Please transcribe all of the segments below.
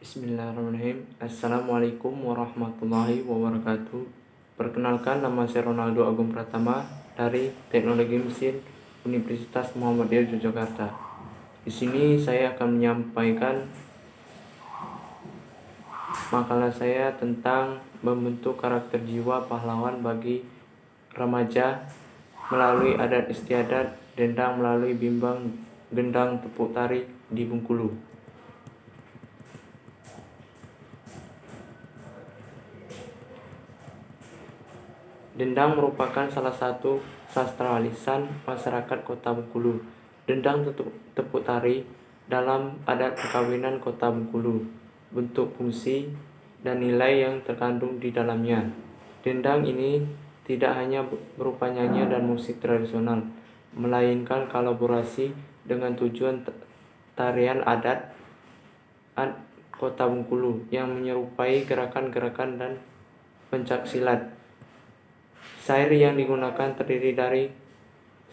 Bismillahirrahmanirrahim. Assalamualaikum warahmatullahi wabarakatuh. Perkenalkan, nama saya Ronaldo Agung Pratama dari Teknologi Mesin Universitas Muhammadiyah Yogyakarta. Di sini saya akan menyampaikan makalah saya tentang membentuk karakter jiwa pahlawan bagi remaja melalui adat istiadat dendang melalui bimbang gendang tepuk tari di Bengkulu. Dendang merupakan salah satu sastra lisan masyarakat Kota Bengkulu. Dendang tepuk tari dalam adat perkawinan Kota Bengkulu. Bentuk, fungsi, dan nilai yang terkandung di dalamnya. Dendang ini tidak hanya berupa nyanyian dan musik tradisional, melainkan kolaborasi dengan tujuan tarian adat Kota Bengkulu yang menyerupai gerakan-gerakan dan pencaksilat. Syair yang digunakan terdiri dari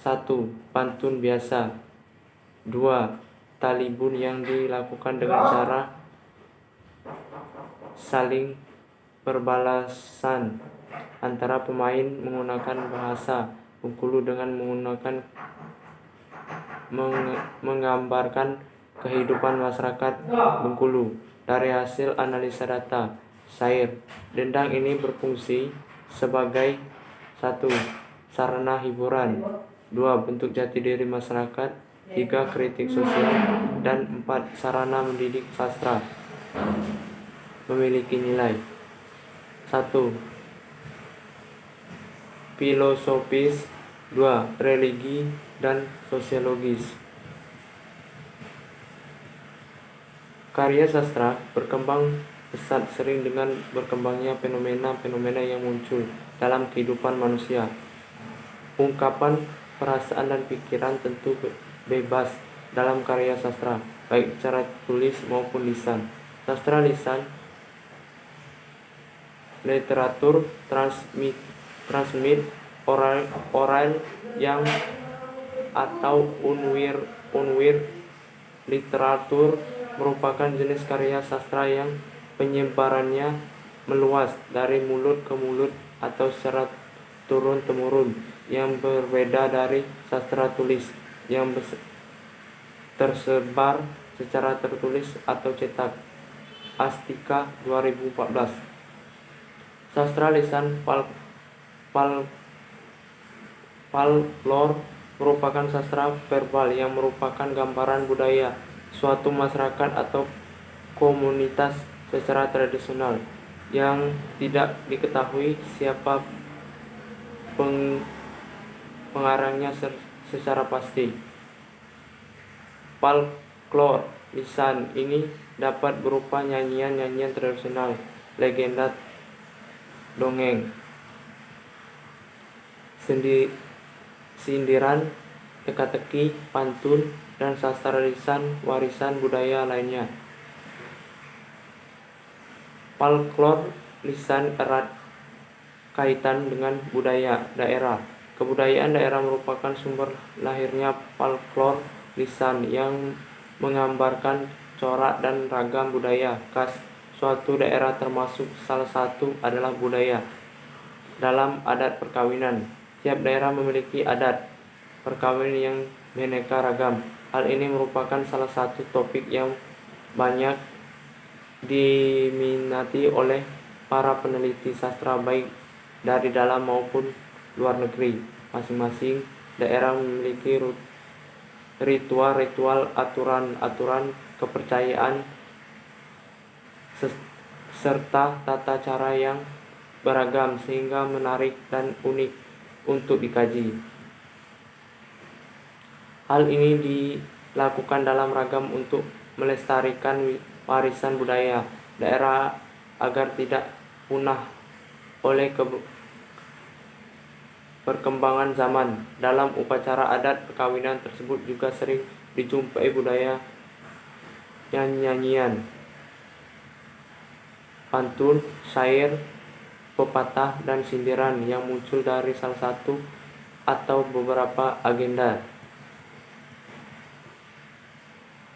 1. Pantun biasa. 2. Talibun yang dilakukan dengan cara saling berbalasan antara pemain menggunakan bahasa Bengkulu dengan menggambarkan kehidupan masyarakat Bengkulu. Dari hasil analisa data syair, dendang ini berfungsi sebagai 1. Sarana hiburan. 2. Bentuk jati diri masyarakat. 3. Kritik sosial. Dan 4. Sarana mendidik sastra. Memiliki nilai 1. Filosofis. 2. Religi dan sosiologis. Karya sastra berkembang pesat sering dengan berkembangnya fenomena-fenomena yang muncul dalam kehidupan manusia. Ungkapan perasaan dan pikiran tentu bebas dalam karya sastra, baik secara tulis maupun lisan. Sastra lisan, literatur transmit oral yang atau unwir literatur merupakan jenis karya sastra yang penyebarannya meluas dari mulut ke mulut atau secara turun-temurun, yang berbeda dari sastra tulis yang tersebar secara tertulis atau cetak. Astika 2014. Sastra lisan folklore merupakan sastra verbal yang merupakan gambaran budaya suatu masyarakat atau komunitas secara tradisional yang tidak diketahui siapa pengarangnya secara pasti. Folklore lisan ini dapat berupa nyanyian-nyanyian tradisional, legenda, dongeng, sindiran, teka-teki, pantun, dan sastra lisan warisan budaya lainnya. Folklore lisan erat kaitan dengan budaya daerah. Kebudayaan daerah merupakan sumber lahirnya folklore lisan yang menggambarkan corak dan ragam budaya khas suatu daerah, termasuk salah satu adalah budaya dalam adat perkawinan. Tiap daerah memiliki adat perkawinan yang beraneka ragam. Hal ini merupakan salah satu topik yang banyak diminati oleh para peneliti sastra baik dari dalam maupun luar negeri. Masing-masing daerah memiliki ritual-ritual, aturan-aturan, kepercayaan, serta tata cara yang beragam sehingga menarik dan unik untuk dikaji. Hal ini dilakukan dalam ragam untuk melestarikan warisan budaya daerah agar tidak punah oleh perkembangan zaman. Dalam upacara adat perkawinan tersebut juga sering dijumpai budaya nyanyian, pantun, syair, pepatah, dan sindiran yang muncul dari salah satu atau beberapa agenda.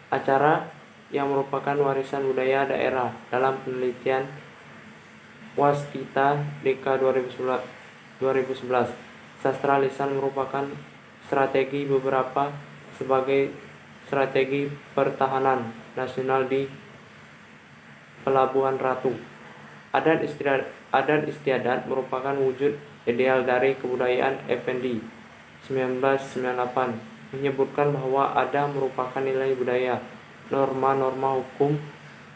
Acara yang merupakan warisan budaya daerah. Dalam penelitian Waskita Deka 2011, sastra lisan merupakan sebagai strategi pertahanan nasional di Pelabuhan Ratu. Adat istiadat merupakan wujud ideal dari kebudayaan Effendi 1998, menyebutkan bahwa ada merupakan nilai budaya, norma-norma hukum,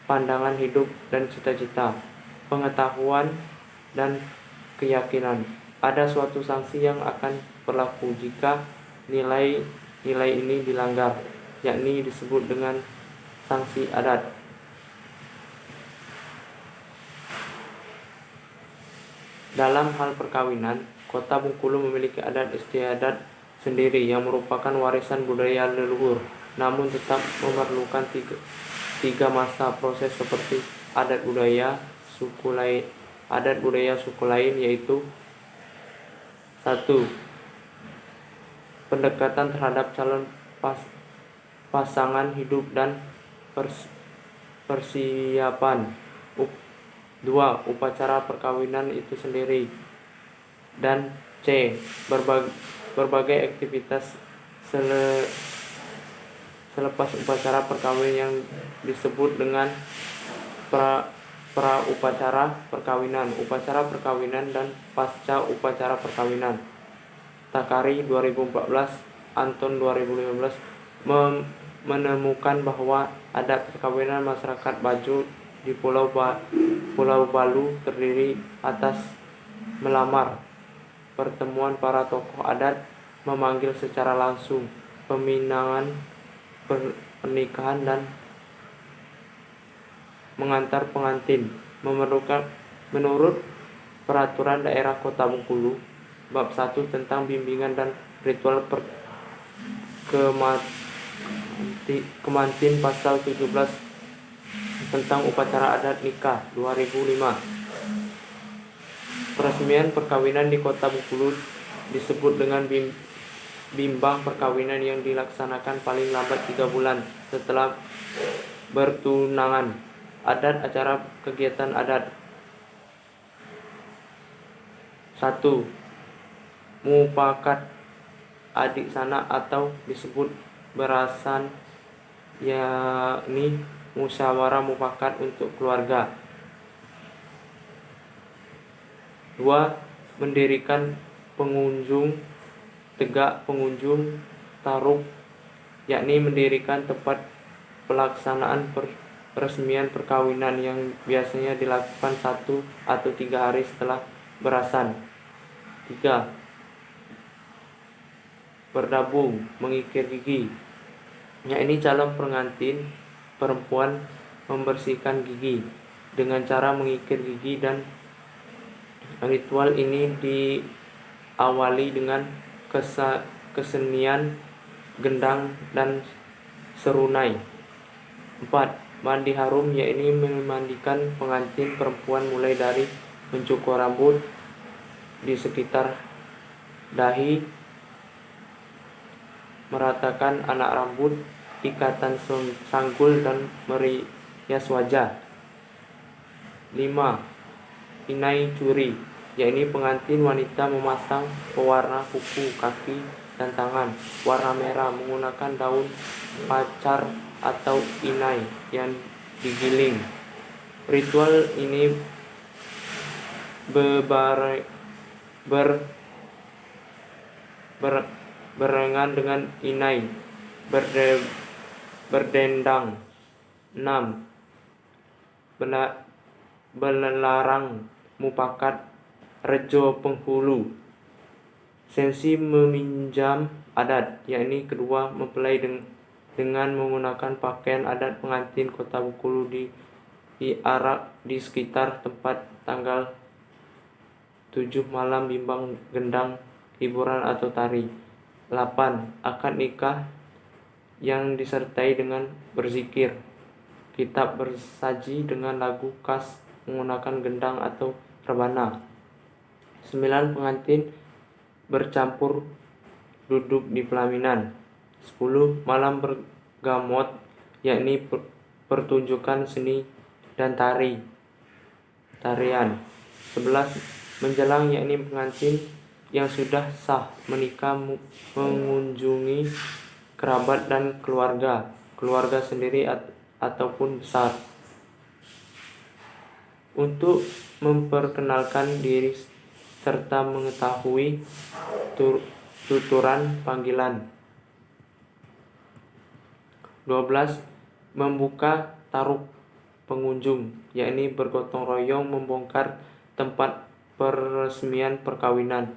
pandangan hidup dan cita-cita, pengetahuan dan keyakinan. Ada suatu sanksi yang akan berlaku jika nilai-nilai ini dilanggar, yakni disebut dengan sanksi adat. Dalam hal perkawinan, Kota Bengkulu memiliki adat istiadat sendiri yang merupakan warisan budaya leluhur, namun tetap memerlukan tiga masa proses seperti adat budaya suku lain, yaitu 1. Pendekatan terhadap calon pasangan hidup dan persiapan. 2. Upacara perkawinan itu sendiri. Dan C. Berbagai aktivitas selepas upacara perkawinan yang disebut dengan pra-upacara perkawinan, upacara perkawinan, dan pasca upacara perkawinan. Takari 2014, Anton 2015 menemukan bahwa adat perkawinan masyarakat Bajo di Pulau Balu terdiri atas melamar, pertemuan para tokoh adat, memanggil secara langsung, peminangan, pernikahan, dan mengantar pengantin. Menurut Peraturan Daerah Kota Bengkulu Bab 1 tentang bimbingan dan ritual kemantin pasal 17 tentang upacara adat nikah 2005. Peresmian perkawinan di Kota Bengkulu disebut dengan bimbang perkawinan yang dilaksanakan paling lambat 3 bulan setelah bertunangan. Adat acara kegiatan adat. 1. Mupakat adik sanak atau disebut berasan, yakni musyawarah mufakat untuk keluarga. 2. Mendirikan tegak pengunjung taruk, yakni mendirikan tempat pelaksanaan peresmian perkawinan yang biasanya dilakukan 1 atau 3 hari setelah berasan. 3. Berdabung mengikir gigi, yakni calon pengantin perempuan membersihkan gigi dengan cara mengikir gigi, dan ritual ini diawali dengan kesenian gendang dan serunai. 4. Mandi harum, yakni memandikan pengantin perempuan mulai dari mencukur rambut di sekitar dahi, meratakan anak rambut, ikatan sanggul, dan merias wajah. 5. Inai curi, yakni pengantin wanita memasang pewarna kuku, kaki, dan tangan warna merah menggunakan daun pacar atau inai yang digiling. Ritual ini barengan dengan inai berdendang. 6. Belarang mupakat rejo penghulu. Sensi meminjam adat, yakni kedua mempelai dengan menggunakan pakaian adat pengantin Kota Bengkulu diarak di sekitar tempat tanggal 7 malam bimbang gendang, hiburan atau tari. 8. Akad nikah yang disertai dengan berzikir, kitab bersaji dengan lagu khas menggunakan gendang atau rebana. 9. Pengantin bercampur duduk di pelaminan. 10. Malam bergamot, yakni pertunjukan seni dan tarian. 11. Menjelang, yakni pengantin yang sudah sah menikah mengunjungi kerabat dan keluarga sendiri ataupun besar, untuk memperkenalkan diri serta mengetahui tuturan panggilan. 12. Membuka taruk pengunjung, yakni bergotong royong membongkar tempat peresmian perkawinan.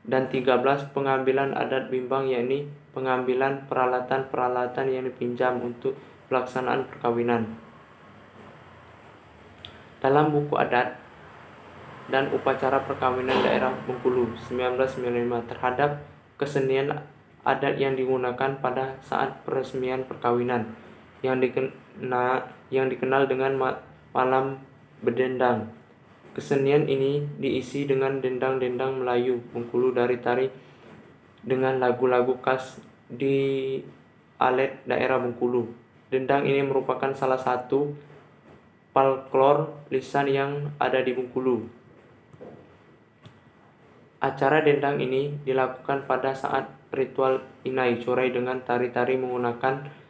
Dan 13. Pengambilan adat bimbang, yakni pengambilan peralatan-peralatan yang dipinjam untuk pelaksanaan perkawinan. Dalam buku adat dan upacara perkawinan daerah Bengkulu 1995 terhadap kesenian adat yang digunakan pada saat peresmian perkawinan yang dikenal dengan malam berdendang. Kesenian ini diisi dengan dendang-dendang Melayu Bengkulu dari tari dengan lagu-lagu khas di alet daerah Bengkulu. Dendang ini merupakan salah satu folklor lisan yang ada di Bengkulu. Acara dendang ini dilakukan pada saat ritual inai corai dengan tari-tari menggunakan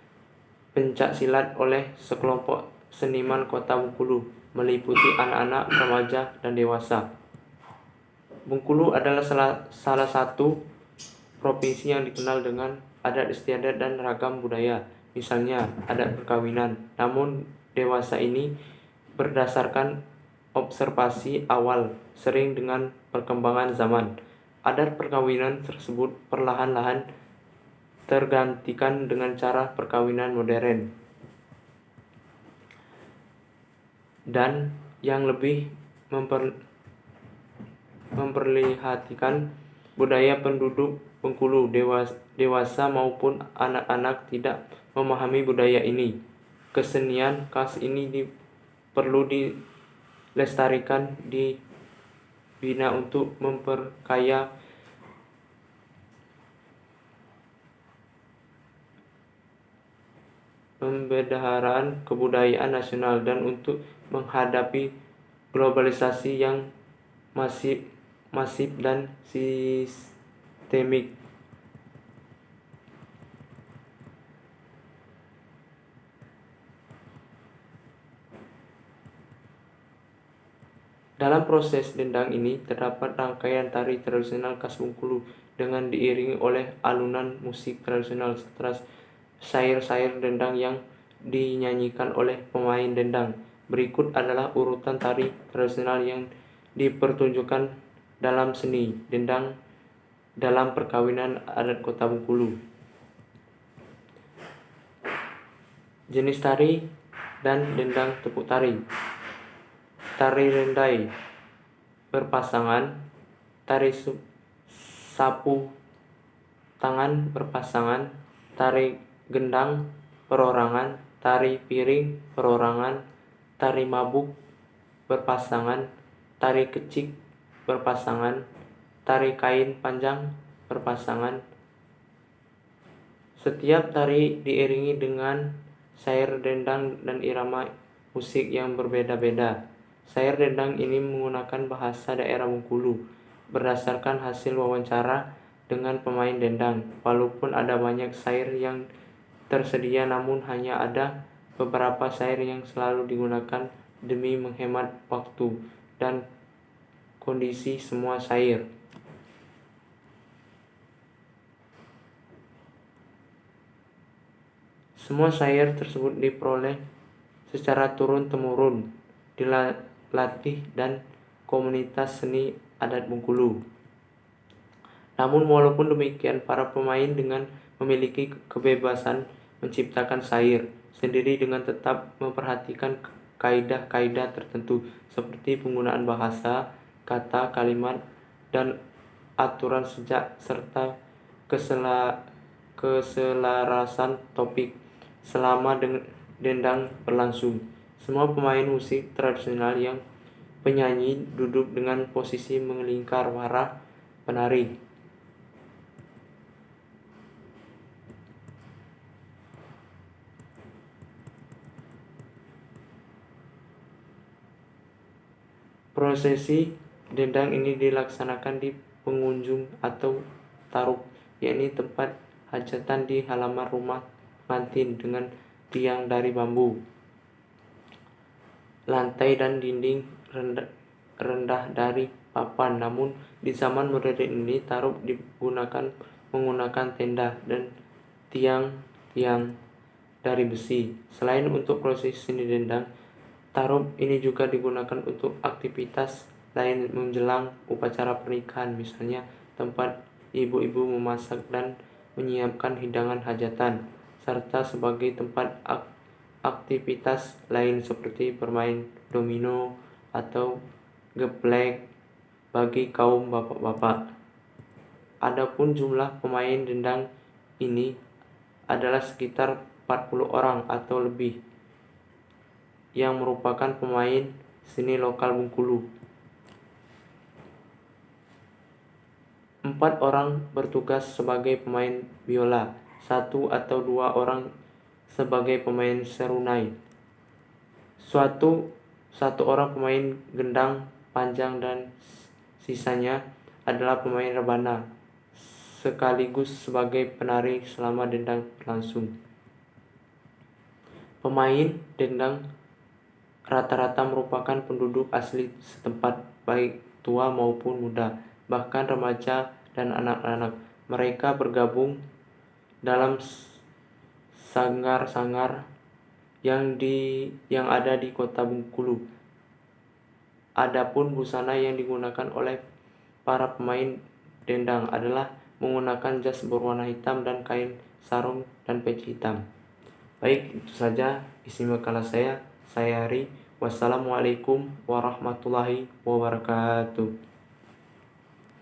pencak silat oleh sekelompok seniman kota Bengkulu, meliputi anak-anak, remaja, dan dewasa. Bengkulu adalah salah satu provinsi yang dikenal dengan adat istiadat dan ragam budaya, misalnya adat perkawinan. Namun dewasa ini berdasarkan observasi awal, sering dengan perkembangan zaman, adat perkawinan tersebut perlahan-lahan tergantikan dengan cara perkawinan modern dan yang lebih memperlihatkan budaya penduduk Bengkulu. Dewasa maupun anak-anak tidak memahami budaya ini. Kesenian khas ini perlu dilestarikan, dibina untuk memperkaya pemeliharaan kebudayaan nasional dan untuk menghadapi globalisasi yang masif dan sistemik. Dalam proses dendang ini terdapat rangkaian tari tradisional khas Bengkulu dengan diiringi oleh alunan musik tradisional serta syair-syair dendang yang dinyanyikan oleh pemain dendang. Berikut adalah urutan tari tradisional yang dipertunjukkan dalam seni dendang dalam perkawinan adat Kota Bengkulu. Jenis tari dan dendang tepuk tari. Tari rendai berpasangan, tari sapu tangan berpasangan, tari gendang perorangan, tari piring perorangan, tari mabuk berpasangan, tari kecik berpasangan, tari kain panjang berpasangan. Setiap tari diiringi dengan syair dendang dan irama musik yang berbeda-beda. Syair dendang ini menggunakan bahasa daerah Bengkulu berdasarkan hasil wawancara dengan pemain dendang. Walaupun ada banyak syair yang tersedia, namun hanya ada beberapa syair yang selalu digunakan demi menghemat waktu dan kondisi semua syair. Semua syair tersebut diperoleh secara turun-temurun, dilatih dan komunitas seni adat Bengkulu. Namun walaupun demikian, para pemain dengan memiliki kebebasan menciptakan syair sendiri dengan tetap memperhatikan kaidah-kaidah tertentu seperti penggunaan bahasa, kata, kalimat, dan aturan sejak serta keselarasan topik selama dendang berlangsung. Semua pemain musik tradisional yang penyanyi duduk dengan posisi melingkar para penari. Prosesi dendang ini dilaksanakan di pengunjung atau taruk, yakni tempat hajatan di halaman rumah pengantin dengan tiang dari bambu. Lantai dan dinding rendah dari papan, namun di zaman modern ini taruk digunakan menggunakan tenda dan tiang-tiang dari besi. Selain untuk proses seni dendang, taruk ini juga digunakan untuk aktivitas lain menjelang upacara pernikahan, misalnya tempat ibu-ibu memasak dan menyiapkan hidangan hajatan, serta sebagai tempat aktivitas lain seperti bermain domino atau geplek bagi kaum bapak-bapak. Adapun jumlah pemain dendang ini adalah sekitar 40 orang atau lebih yang merupakan pemain seni lokal Bengkulu. 4 orang bertugas sebagai pemain biola, 1 atau 2 orang sebagai pemain serunai, satu orang pemain gendang panjang, dan sisanya adalah pemain rebana sekaligus sebagai penari selama dendang berlangsung. Pemain dendang rata-rata merupakan penduduk asli setempat, baik tua maupun muda, bahkan remaja dan anak-anak. Mereka bergabung dalam sanggar-sanggar yang ada di kota Bengkulu. Adapun busana yang digunakan oleh para pemain dendang adalah menggunakan jas berwarna hitam dan kain sarung dan peci hitam. Baik, itu saja isi makalah saya. Saya Hari. Wassalamualaikum warahmatullahi wabarakatuh.